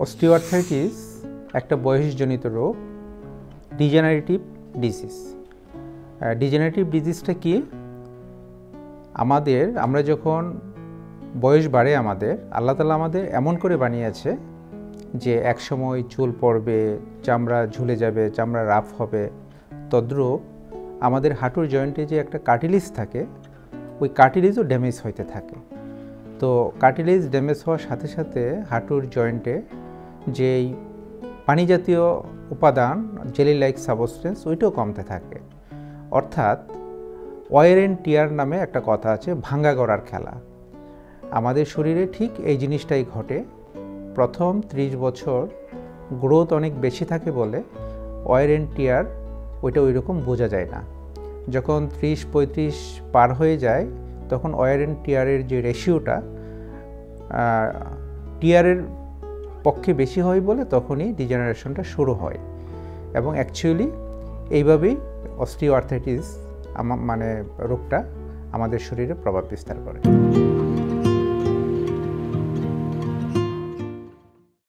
Osteoarthritis একটা বয়সজনিত রোগ, degenerative disease. Degenerative ডিজিজটা কি? আমরা যখন বয়স বাড়ে আল্লাহ তাআলা আমাদের এমন করে বানিয়েছে যে একসময় চুল পড়বে, চামড়া ঝুলে যাবে, চামড়া রাফ হবে। তদ্রূপ আমাদের হাঁটুর জয়েন্টে যে একটা কার্টিলেজ থাকে, ওই কার্টিলেজও ড্যামেজ হইতে থাকে। তো কার্টিলেজ ড্যামেজ হওয়ার সাথে সাথে হাঁটুর জয়েন্টে যেই পানি জাতীয় উপাদান, জেলি লাইক সাবস্টেন্স, ওইটাও কমতে থাকে। অর্থাৎ ওয়্যার অ্যান্ড টিয়ার নামে একটা কথা আছে, ভাঙ্গা গড়ার খেলা। আমাদের শরীরে ঠিক এই জিনিসটাই ঘটে। প্রথম 30 বছর গ্রোথ অনেক বেশি থাকে বলে ওয়্যার অ্যান্ড টিয়ার ওইটা ওই রকম বোঝা যায় না। যখন 30-35 পার হয়ে যায় তখন ওয়্যার অ্যান্ড টিয়ারের যে রেশিওটা টিয়ারের পক্ষে বেশি হয় বলে তখনই ডিজেনারেশনটা শুরু হয়। এবং অ্যাকচুয়ালি এইভাবেই অস্টিওআর্থ্রাইটিস রোগটা আমাদের শরীরে প্রভাব বিস্তার করে।